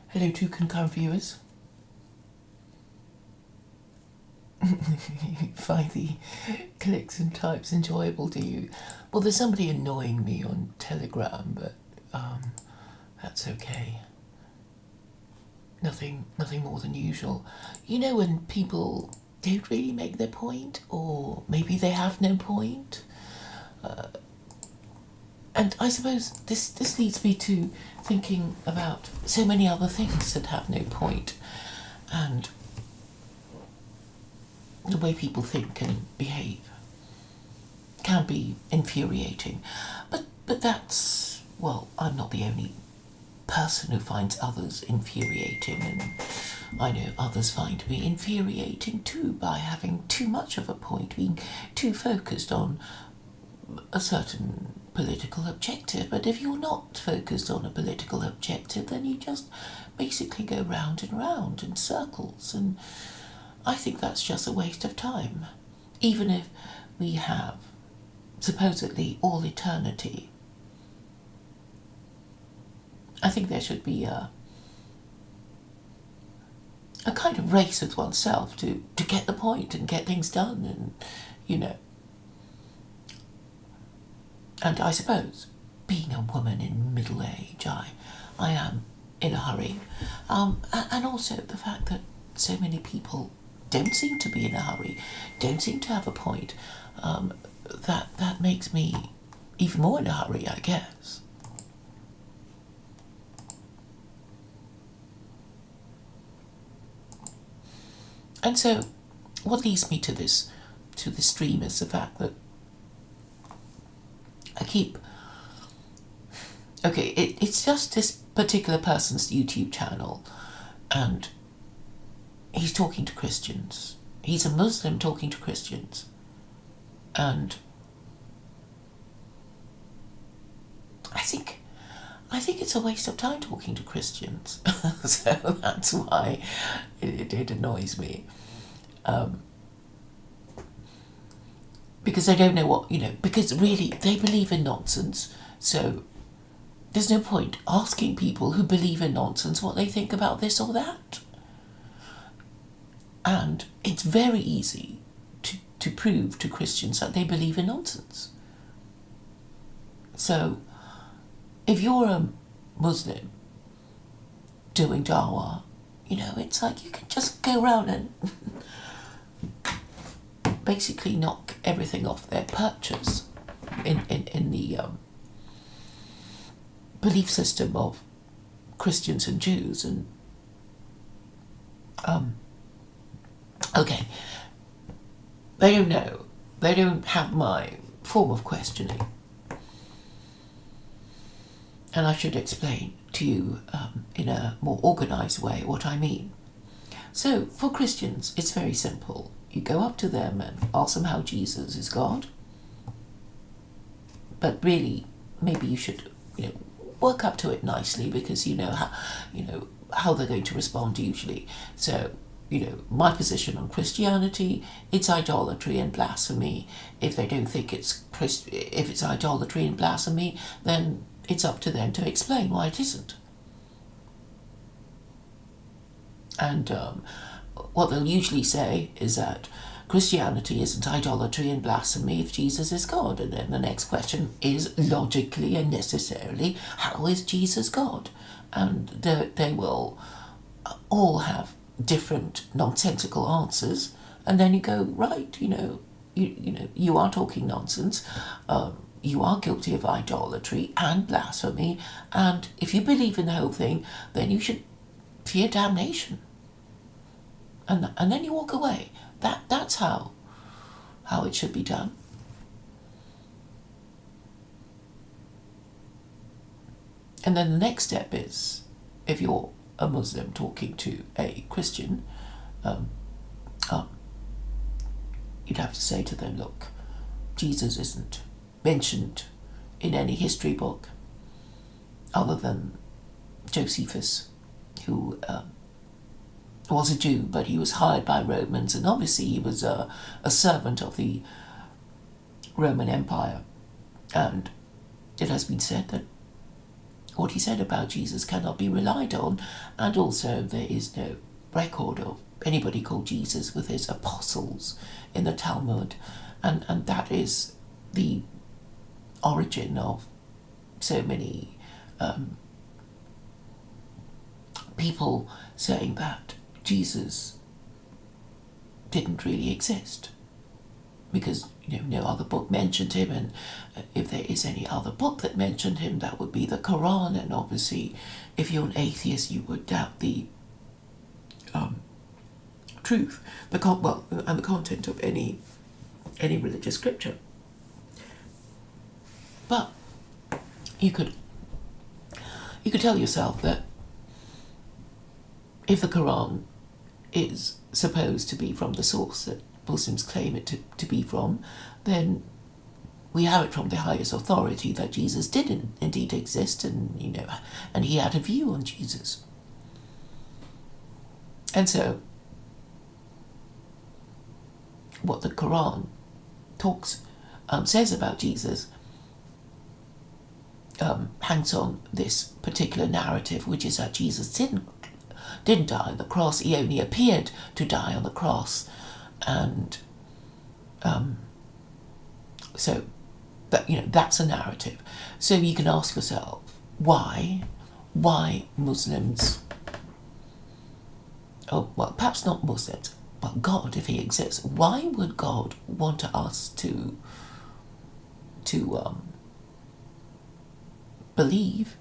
Hello to concurrent viewers. Find the clicks and types enjoyable, do you? Well, there's somebody annoying me on Telegram, but that's okay. Nothing more than usual. You know when people don't really make their point, or maybe they have no point? And I suppose this leads me to thinking about so many other things that have no point, and the way people think and behave can be infuriating. But that's, well, I'm not the only person who finds others infuriating, and I know others find me infuriating too by having too much of a point, being too focused on a certain political objective. But if you're not focused on a political objective, then you just basically go round and round in circles, and I think that's just a waste of time. Even if we have supposedly all eternity, I think there should be a kind of race with oneself to get the point and get things done, and and I suppose being a woman in middle age, I am in a hurry, and also the fact that so many people don't seem to be in a hurry, don't seem to have a point, that makes me even more in a hurry, I guess. And so, what leads me to this stream is the fact that I keep... Okay, it's just this particular person's YouTube channel, and he's talking to Christians. He's a Muslim talking to Christians. And I think it's a waste of time talking to Christians. So that's why it annoys me. Because they don't know what, because really they believe in nonsense. So there's no point asking people who believe in nonsense what they think about this or that. And it's very easy to prove to Christians that they believe in nonsense. So if you're a Muslim doing dawah, it's like you can just go around and basically knock everything off their perches in the belief system of Christians and Jews. And okay, they don't know, they don't have my form of questioning, and I should explain to you in a more organised way what I mean. So for Christians it's very simple. You go up to them and ask them how Jesus is God, but really maybe you should work up to it nicely, because you know how they're going to respond usually. So my position on Christianity, it's idolatry and blasphemy. If they don't think if it's idolatry and blasphemy, then it's up to them to explain why it isn't. And what they'll usually say is that Christianity isn't idolatry and blasphemy if Jesus is God. And then the next question is logically and necessarily, how is Jesus God? And they will all have different nonsensical answers, and then you go, right, you are talking nonsense, you are guilty of idolatry and blasphemy, and if you believe in the whole thing, then you should fear damnation, and then you walk away. That's how it should be done. And then the next step is, if you're a Muslim talking to a Christian, you'd have to say to them, look, Jesus isn't mentioned in any history book other than Josephus, who was a Jew, but he was hired by Romans, and obviously he was a servant of the Roman Empire. And it has been said that what he said about Jesus cannot be relied on, and also there is no record of anybody called Jesus with his apostles in the Talmud, and that is the origin of so many people saying that Jesus didn't really exist, because no other book mentioned him, and if there is any other book that mentioned him, that would be the Quran, and obviously if you're an atheist you would doubt the truth, and the content of any religious scripture. But you could tell yourself that if the Quran is supposed to be from the source that Muslims claim it to be from, then we have it from the highest authority that Jesus did indeed exist, and and he had a view on Jesus. And so what the Quran says about Jesus hangs on this particular narrative, which is that Jesus didn't die on the cross. He only appeared to die on the cross, and so that's a narrative. So you can ask yourself, why Muslims, perhaps not Muslims, but God, if he exists, why would God want us to believe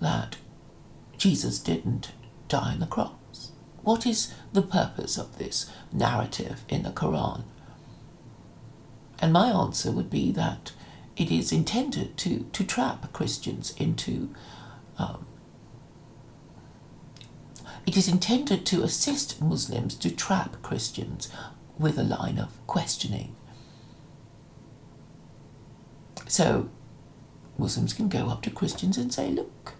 that Jesus didn't die on the cross? What is the purpose of this narrative in the Quran? And my answer would be that it is intended to trap Christians into it is intended to assist Muslims to trap Christians with a line of questioning. So Muslims can go up to Christians and say, look,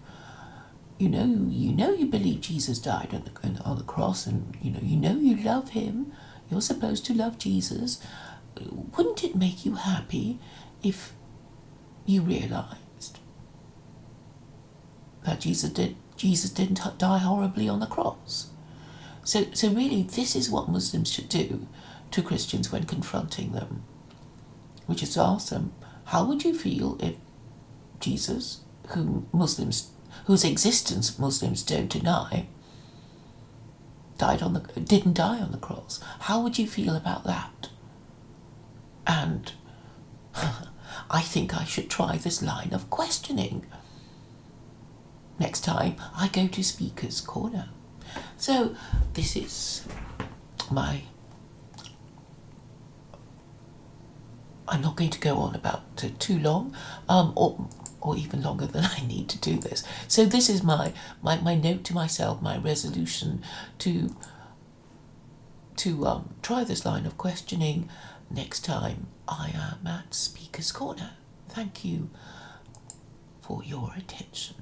you believe Jesus died on the cross, and you love him, you're supposed to love Jesus. Wouldn't it make you happy if you realised that Jesus didn't die horribly on the cross? So really, this is what Muslims should do to Christians when confronting them, which is to ask them, how would you feel if Jesus, whose existence Muslims don't deny, didn't die on the cross? How would you feel about that? And I think I should try this line of questioning next time I go to Speaker's Corner. So this is I'm not going to go on about too long, or even longer than I need to do this. So this is my note to myself, my resolution to try this line of questioning next time I am at Speaker's Corner. Thank you for your attention.